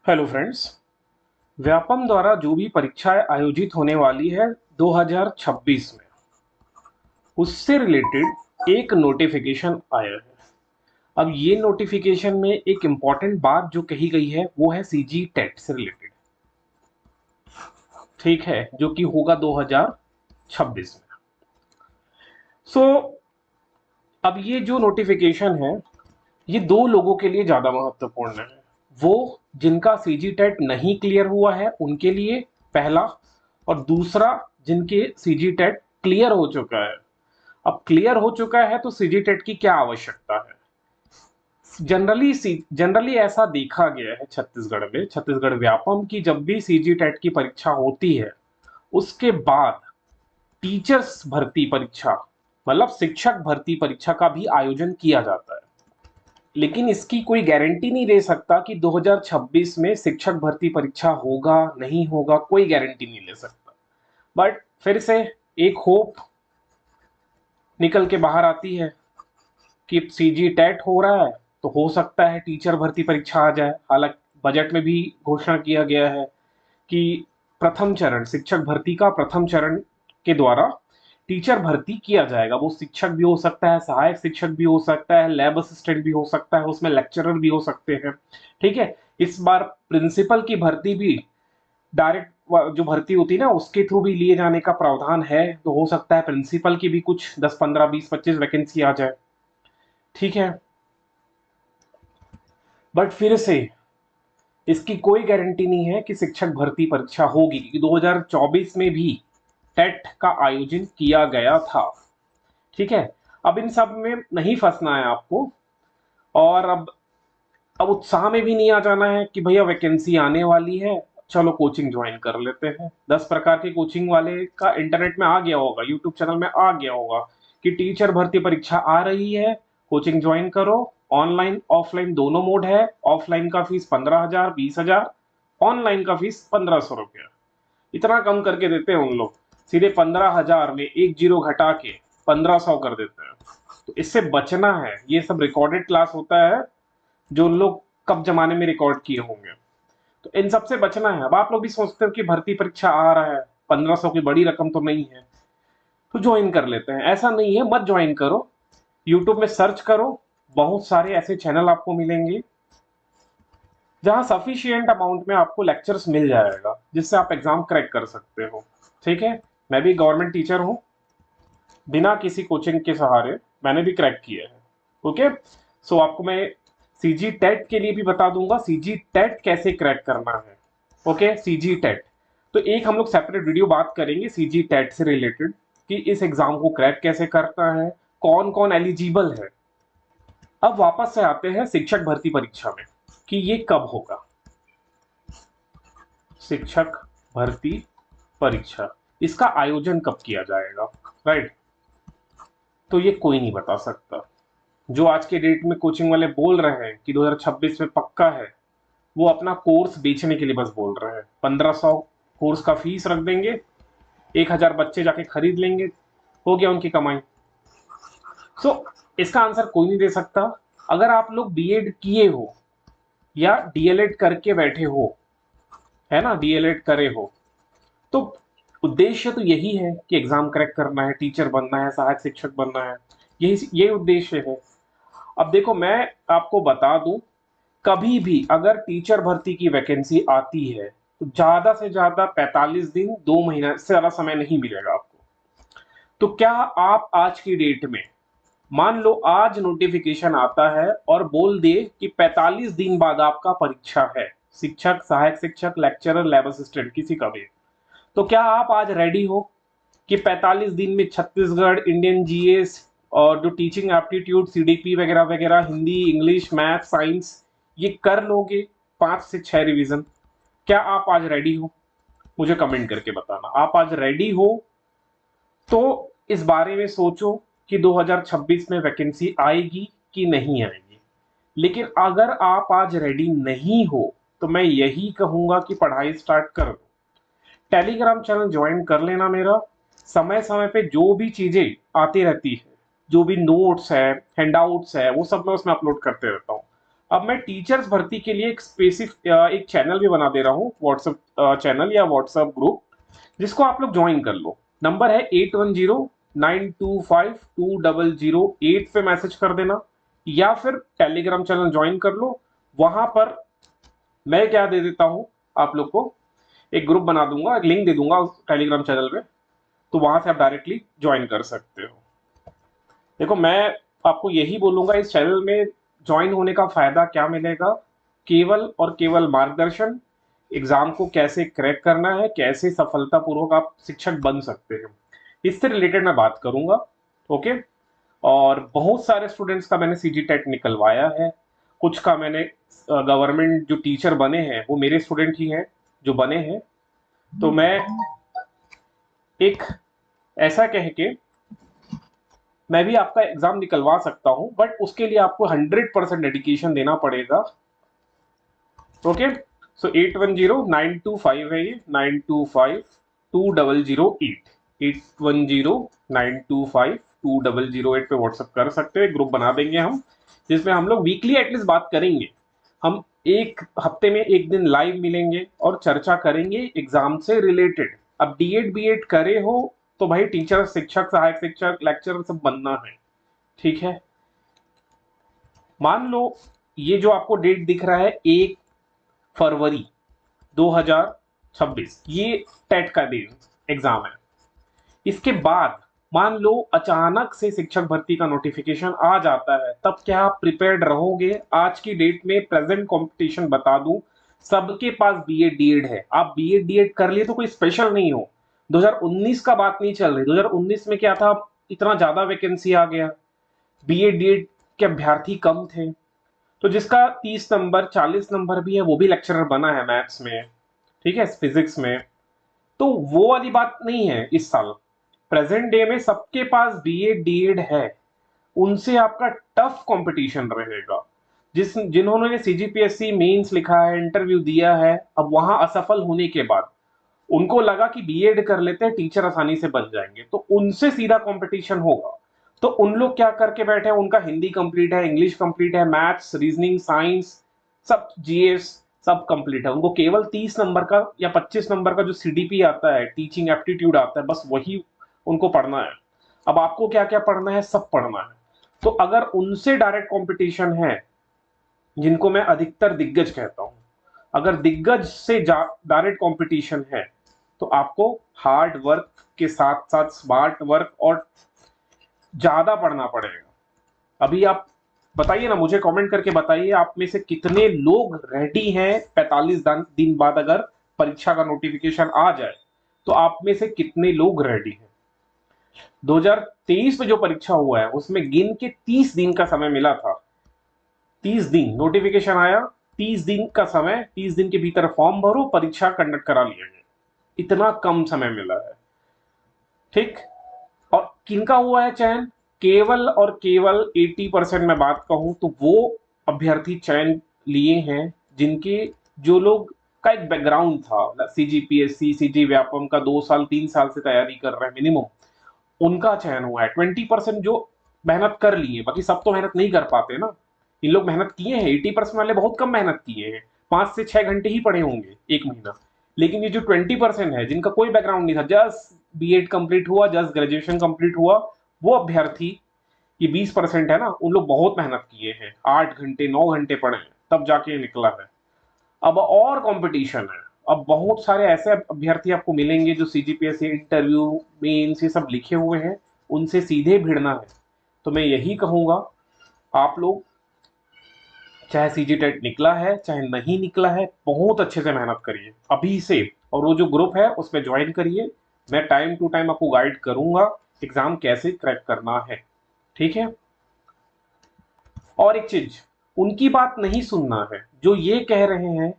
Hello friends. Vyapam द्वारा जो भी परीक्षाएं आयोजित होने वाली है 2026 में, उससे रिलेटेड एक नोटिफिकेशन आया है। अब ये नोटिफिकेशन में एक इम्पॉर्टेंट बात जो कही गई है वो है सीजी टेट से रिलेटेड, ठीक है, जो कि होगा 2026 में। सो अब ये जो नोटिफिकेशन है ये दो लोगों के लिए ज़्यादा महत्वपूर्ण है। वो जिनका सीजी टेट नहीं क्लियर हुआ है उनके लिए पहला, और दूसरा जिनके सीजी टेट क्लियर हो चुका है। अब क्लियर हो चुका है तो सीजी टेट की क्या आवश्यकता है। जनरली ऐसा देखा गया है छत्तीसगढ़ में, छत्तीसगढ़ व्यापम की जब भी सीजी टेट की परीक्षा होती है उसके बाद टीचर्स भर्ती परीक्षा, मतलब शिक्षक भर्ती परीक्षा का भी आयोजन किया जाता है। लेकिन इसकी कोई गारंटी नहीं दे सकता कि 2026 में शिक्षक भर्ती परीक्षा होगा नहीं होगा, कोई गारंटी नहीं ले सकता। बट फिर से एक होप निकल के बाहर आती है कि सीजी टेट हो रहा है तो हो सकता है टीचर भर्ती परीक्षा आ जाए। हालांकि बजट में भी घोषणा किया गया है कि प्रथम चरण शिक्षक भर्ती का प्रथम चरण के द्वारा टीचर भर्ती किया जाएगा। वो शिक्षक भी हो सकता है, सहायक शिक्षक भी हो सकता है, लैब असिस्टेंट भी हो सकता है, उसमें लेक्चरर भी हो सकते हैं। ठीक है, इस बार प्रिंसिपल की भर्ती भी डायरेक्ट जो भर्ती होती है ना उसके थ्रू भी लिए जाने का प्रावधान है, तो हो सकता है प्रिंसिपल की भी कुछ 10 15 20 25 वैकेंसी आ जाए। ठीक है, बट फिर से इसकी कोई गारंटी नहीं है कि शिक्षक भर्ती परीक्षा होगी, क्योंकि 2024 में भी टेट का आयोजन किया गया था। ठीक है, अब इन सब में नहीं फंसना है आपको, और अब उत्साह में भी नहीं आ जाना है कि भैया वैकेंसी आने वाली है, चलो कोचिंग ज्वाइन कर लेते हैं। 10 प्रकार के कोचिंग वाले का इंटरनेट में आ गया होगा, यूट्यूब चैनल में आ गया होगा कि टीचर भर्ती परीक्षा आ रही है, कोचिंग ज्वाइन करो। ऑनलाइन ऑफलाइन दोनों मोड है। ऑफलाइन का फीस 15,000 20,000, ऑनलाइन का फीस 1,500 रुपया। इतना कम करके देते हैं उन लोग, सीधे 15,000 में एक जीरो घटा के 1,500 कर देते हैं। तो इससे बचना है। ये सब रिकॉर्डेड क्लास होता है जो लोग कब जमाने में रिकॉर्ड किए होंगे, तो इन सबसे बचना है। अब आप लोग भी सोचते हो कि भर्ती परीक्षा आ रहा है, 1,500 की बड़ी रकम तो नहीं है, तो ज्वाइन कर लेते हैं। ऐसा नहीं है, मत ज्वाइन करो। यूट्यूब में सर्च करो, बहुत सारे ऐसे चैनल आपको मिलेंगे जहां सफिशियंट अमाउंट में आपको लेक्चर्स मिल जाएगा जिससे आप एग्जाम क्रैक कर सकते हो। ठीक है, मैं भी गवर्नमेंट टीचर हूं, बिना किसी कोचिंग के सहारे मैंने भी क्रैक किया है। ओके, सो आपको मैं सीजी टेट के लिए भी बता दूंगा सीजी टेट कैसे क्रैक करना है। ओके, सीजी टेट तो एक हम लोग सेपरेट वीडियो बात करेंगे सीजी टेट से रिलेटेड कि इस एग्जाम को क्रैक कैसे करना है, कौन कौन एलिजिबल है। अब वापस से आते हैं शिक्षक भर्ती परीक्षा में कि ये कब होगा। शिक्षक भर्ती परीक्षा, इसका आयोजन कब किया जाएगा, राइट? तो ये कोई नहीं बता सकता। जो आज के डेट में कोचिंग वाले बोल रहे हैं कि 2026 में पक्का है, वो अपना कोर्स बेचने के लिए बस बोल रहे हैं। 1,500 कोर्स का फीस रख देंगे, 1,000 बच्चे जाके खरीद लेंगे, हो गया उनकी कमाई। सो इसका आंसर कोई नहीं दे सकता। अगर आप लोग बीएड किए हो या डीएलएड करके बैठे हो, है ना, डीएलएड करे हो, तो उद्देश्य तो यही है कि एग्जाम क्रैक करना है, टीचर बनना है, सहायक शिक्षक बनना है, यही उद्देश्य है। अब देखो, मैं आपको बता दूं, कभी भी अगर टीचर भर्ती की वैकेंसी आती है तो ज्यादा से ज्यादा 45 दिन, 2 महीना से ज्यादा समय नहीं मिलेगा आपको। तो क्या आप आज की डेट में, मान लो आज नोटिफिकेशन आता है और बोल दे कि 45 दिन बाद आपका परीक्षा है, शिक्षक, सहायक शिक्षक, लेक्चरर, लैब असिस्टेंट, किसी का भी, तो क्या आप आज रेडी हो कि 45 दिन में छत्तीसगढ़, इंडियन जीएस और जो टीचिंग एप्टीट्यूड, सीडीपी वगैरह वगैरह, हिंदी, इंग्लिश, मैथ, साइंस, ये कर लोगे 5 से 6 रिवीजन? क्या आप आज रेडी हो? मुझे कमेंट करके बताना आप आज रेडी हो। तो इस बारे में सोचो कि 2026 में वैकेंसी आएगी कि नहीं आएगी। लेकिन अगर आप आज रेडी नहीं हो तो मैं यही कहूंगा कि पढ़ाई स्टार्ट कर दो। टेलीग्राम चैनल ज्वाइन कर लेना मेरा। समय समय पे जो भी चीजें आती रहती है, जो भी नोट्स है, हैंडआउट्स है, वो सब मैं उसमें अपलोड करते रहता हूँ। अब मैं टीचर्स भर्ती के लिए एक चैनल भी बना दे रहा हूँ, व्हाट्सएप चैनल या व्हाट्सएप ग्रुप, जिसको आप लोग ज्वाइन कर लो। नंबर है 8109252008 पे मैसेज कर देना, या फिर टेलीग्राम चैनल ज्वाइन कर लो। वहां पर मैं क्या दे देता हूं आप लोग को, एक ग्रुप बना दूंगा, एक लिंक दे दूंगा उस टेलीग्राम चैनल में, तो वहां से आप डायरेक्टली ज्वाइन कर सकते हो। देखो, मैं आपको यही बोलूंगा, इस चैनल में ज्वाइन होने का फायदा क्या मिलेगा, केवल और केवल मार्गदर्शन, एग्जाम को कैसे क्रैक करना है, कैसे सफलतापूर्वक आप शिक्षक बन सकते हैं, इससे रिलेटेड मैं बात करूंगा। ओके। और बहुत सारे स्टूडेंट्स का मैंने सीजी टेट निकलवाया है, कुछ का मैंने गवर्नमेंट जो टीचर बने हैं वो मेरे स्टूडेंट ही हैं जो बने हैं। तो मैं एक ऐसा कह के मैं भी आपका एग्जाम निकलवा सकता हूं, बट उसके लिए आपको 100% डेडिकेशन देना पड़ेगा। ओके। सो 810925 है ये, 9252008, 8109252008 पे व्हाट्सएप कर सकते हो। एक ग्रुप बना देंगे हम, जिसमें हम लोग वीकली एटलीस्ट बात करेंगे। हम एक हफ्ते में एक दिन लाइव मिलेंगे और चर्चा करेंगे एग्जाम से रिलेटेड। अब डीएड बीएड करे हो तो भाई टीचर, शिक्षक, सहायक शिक्षक, लेक्चरर सब बनना है, ठीक है। मान लो ये जो आपको डेट दिख रहा है 1 फरवरी 2026, ये टेट का दिन एग्जाम है। इसके बाद मान लो अचानक से शिक्षक भर्ती का नोटिफिकेशन आ जाता है, तब क्या आप प्रिपेयर्ड रहोगे? आज की डेट में प्रेजेंट कंपटीशन बता दूं, सबके पास बीएड डीएड है। आप बीएड डीएड कर लिए तो कोई स्पेशल नहीं हो। 2019 का बात नहीं चल रही, 2019 में क्या था, इतना ज्यादा वैकेंसी आ गया, बीएड डीएड के अभ्यर्थी कम थे, तो जिसका 30 नंबर 40 नंबर भी है वो भी लेक्चरर बना है मैथ्स में, ठीक है, फिजिक्स में। तो वो वाली बात नहीं है इस साल। प्रेजेंट डे में सबके पास बीएड डीएड है, उनसे आपका टफ कंपटीशन रहेगा। जिन्होंने सीजीपीएससी मेंस लिखा है, इंटरव्यू दिया है, अब वहां असफल होने के बाद उनको लगा कि बीएड कर लेते हैं, टीचर आसानी से बन जाएंगे, तो उनसे सीधा कंपटीशन होगा। तो उन लोग क्या करके बैठे हैं, उनका हिंदी कंप्लीट है, इंग्लिश कंप्लीट है, मैथ्स, रीजनिंग, साइंस, सब जीएस सब कंप्लीट है। उनको केवल 30 नंबर का या 25 नंबर का जो सीडीपी आता है, टीचिंग एप्टीट्यूड आता है, बस वही उनको पढ़ना है। अब आपको क्या क्या पढ़ना है, सब पढ़ना है। तो अगर उनसे डायरेक्ट कंपटीशन है, जिनको मैं अधिकतर दिग्गज कहता हूं, अगर दिग्गज से डायरेक्ट कंपटीशन है, तो आपको हार्ड वर्क के साथ साथ स्मार्ट वर्क और ज्यादा पढ़ना पड़ेगा। अभी आप बताइए ना, मुझे कमेंट करके बताइए, आप में से कितने लोग रेडी हैं 45 दिन बाद अगर परीक्षा का नोटिफिकेशन आ जाए, तो आप में से कितने लोग रेडी हैं? 2023 में जो परीक्षा हुआ है उसमें गिन के 30 दिन का समय मिला था। 30 दिन नोटिफिकेशन आया, 30 दिन का समय, 30 दिन के भीतर फॉर्म भरो, परीक्षा कंडक्ट करा लिया गया। इतना कम समय मिला है, ठीक। और किनका हुआ है चयन? केवल और केवल 80% में बात कहूं तो वो अभ्यर्थी चयन लिए हैं जिनके, जो लोग का एक बैकग्राउंड था, सीजीपीएससी, सीजी व्यापम का 2 साल 3 साल से तैयारी कर रहे हैं मिनिमम, उनका चयन हुआ है। 20% जो मेहनत कर लिए, बाकी सब तो मेहनत नहीं कर पाते ना। इन लोग मेहनत किए हैं, 80% वाले बहुत कम मेहनत किए हैं, 5 से 6 घंटे ही पढ़े होंगे एक महीना। लेकिन ये जो 20% है जिनका कोई बैकग्राउंड नहीं था, जस्ट बीएड कंप्लीट हुआ, जस्ट ग्रेजुएशन कंप्लीट हुआ, वो अभ्यर्थी, ये 20% है ना, उन लोग बहुत मेहनत किए हैं, 8 घंटे 9 घंटे पढ़े हैं, तब जाके निकला है। अब और कंपटीशन है, अब बहुत सारे ऐसे अभ्यर्थी आपको मिलेंगे जो सीजीपीएससी इंटरव्यू मेंस ये सब लिखे हुए हैं, उनसे सीधे भिड़ना है। तो मैं यही कहूंगा, आप लोग चाहे सीजी टेट निकला है चाहे नहीं निकला है, बहुत अच्छे से मेहनत करिए अभी से, और वो जो ग्रुप है उसमें ज्वाइन करिए। मैं टाइम टू टाइम आपको गाइड करूंगा एग्जाम कैसे क्रैक करना है, ठीक है। और एक चीज, उनकी बात नहीं सुनना है जो ये कह रहे हैं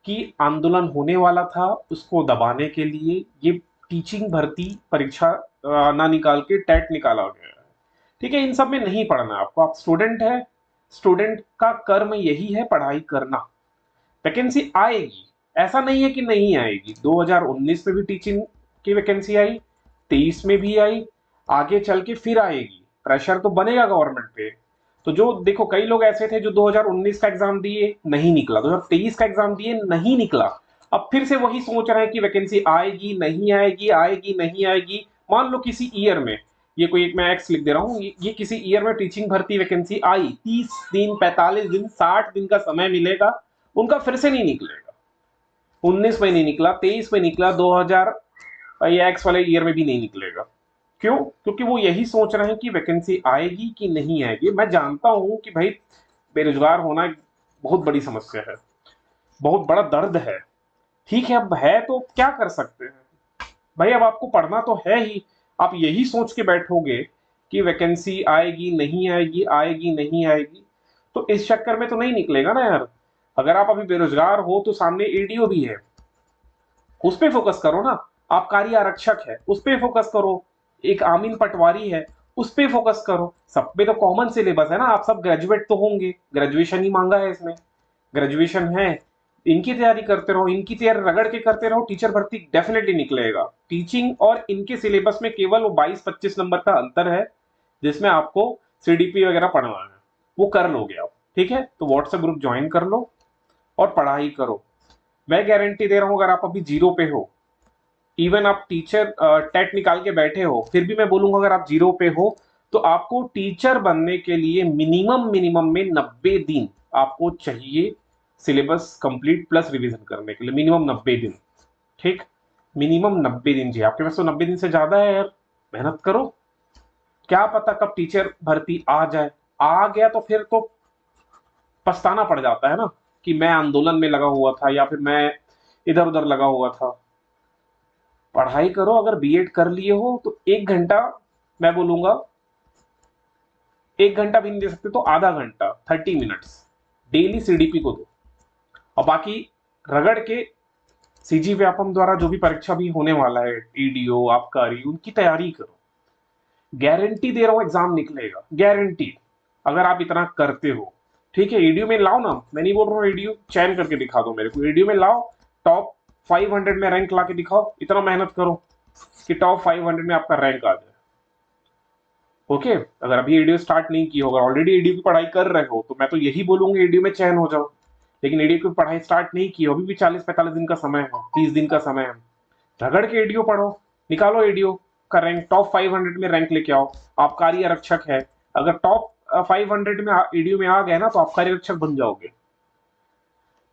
कि आंदोलन होने वाला था, उसको दबाने के लिए ये टीचिंग भर्ती परीक्षा ना निकाल के टेट निकाला गया है, ठीक है। इन सब में नहीं पढ़ना है आपको, आप स्टूडेंट है, स्टूडेंट का कर्म यही है पढ़ाई करना। वैकेंसी आएगी, ऐसा नहीं है कि नहीं आएगी। 2019 में भी टीचिंग की वैकेंसी आई, 23 में भी आई, आगे चल के फिर आएगी। प्रेशर तो बनेगा गवर्नमेंट पे। तो जो देखो कई लोग ऐसे थे जो 2019 का एग्जाम दिए नहीं निकला, 2023 का एग्जाम दिए नहीं निकला, अब फिर से वही सोच रहे हैं कि वैकेंसी आएगी नहीं आएगी, आएगी नहीं आएगी। मान लो किसी ईयर में, ये कोई एक मैं एक्स लिख दे रहा हूँ, ये किसी ईयर में टीचिंग भर्ती वैकेंसी आई, 30 दिन 45 दिन 60 दिन का समय मिलेगा, उनका फिर से नहीं निकलेगा। 19 में नहीं निकला, 23 में निकला, 2000 ये एक्स वाले ईयर में भी नहीं निकलेगा। क्यों? क्योंकि वो यही सोच रहे हैं कि वैकेंसी आएगी कि नहीं आएगी। मैं जानता हूं कि भाई बेरोजगार होना एक बहुत बड़ी समस्या है, बहुत बड़ा दर्द है। ठीक है, अब है तो क्या कर सकते हैं भाई, अब आपको पढ़ना तो है ही। आप यही सोच के बैठोगे कि वैकेंसी आएगी नहीं आएगी, आएगी नहीं आएगी, तो इस चक्कर में तो नहीं निकलेगा ना यार। अगर आप अभी बेरोजगार हो तो सामने एडीओ भी है, उस पर फोकस करो ना। आप कार्य आरक्षक है, उस पर फोकस करो। एक आमीन पटवारी है, उस पर फोकस करो। सब पे तो कॉमन सिलेबस है ना, आप सब ग्रेजुएट तो होंगे, ग्रेजुएशन ही मांगा है इसमें, ग्रेजुएशन है। इनकी तैयारी करते रहो, इनकी तैयारी रगड़ के करते रहो, टीचर भर्ती डेफिनेटली निकलेगा। टीचिंग और इनके सिलेबस में केवल वो 22-25 नंबर का अंतर है, जिसमें आपको सीडीपी वगैरह पढ़ना है, वो कर लोगे आप। ठीक है, तो व्हाट्सएप ग्रुप ज्वाइन कर लो और पढ़ाई करो। मैं गारंटी दे रहा हूं, अगर आप अभी जीरो पे हो, इवन आप टीचर टेट निकाल के बैठे हो, फिर भी मैं बोलूंगा अगर आप जीरो पे हो तो आपको टीचर बनने के लिए मिनिमम मिनिमम में 90 दिन आपको चाहिए, सिलेबस कंप्लीट प्लस रिवीजन करने के लिए मिनिमम 90 दिन। ठीक, मिनिमम 90 दिन जी, आपके पास तो 90 दिन से ज्यादा है यार। मेहनत करो, क्या पता कब टीचर भर्ती आ जाए। आ गया तो फिर तो पछताना पड़ जाता है ना कि मैं आंदोलन में लगा हुआ था या फिर मैं इधर उधर लगा हुआ था। पढ़ाई करो, अगर बीएड कर लिए हो तो 1 घंटा, मैं बोलूंगा 1 घंटा भी नहीं दे सकते तो आधा घंटा, 30 मिनट्स डेली सीडीपी को दो। और बाकी रगड़ के सीजी व्यापम द्वारा जो भी परीक्षा भी होने वाला है, ईडीओ आबकारी, उनकी तैयारी करो। गारंटी दे रहा हूं एग्जाम निकलेगा, गारंटी, अगर आप इतना करते हो। ठीक है, ईडीयू में लाओ ना, मैं नहीं बोल रहा हूँ ईडीयू चयन करके दिखा दो मेरे को, ईडीयू में लाओ, टॉप 500 में रैंक ला के दिखाओ, इतना मेहनत करो कि टॉप 500 में आपका रैंक आ जाए। ओके, अगर अभी ईडीयू स्टार्ट नहीं की होगा, ऑलरेडी ईडीयू की पढ़ाई कर रहे हो, तो मैं तो यही बोलूंगा ईडीयू में चयन हो जाओ। लेकिन ईडीयू की पढ़ाई स्टार्ट नहीं की हो, अभी भी 40-45 दिन का समय है, 30 दिन का समय है, रगड़ के ईडीयू पढ़ो, निकालो ईडीयू का रैंक, टॉप 500 में रैंक लेके आओ। आबकारी आरक्षक है, अगर टॉप 500 में ईडीयू में आ गए ना तो आबकारी आरक्षक बन जाओगे।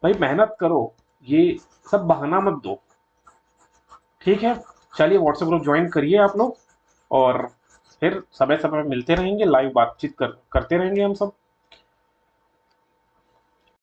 भाई मेहनत करो, ये सब बहाना मत दो। ठीक है, चलिए व्हाट्सएप ग्रुप ज्वाइन करिए आप लोग, और फिर समय समय मिलते रहेंगे, लाइव बातचीत करते रहेंगे हम सब।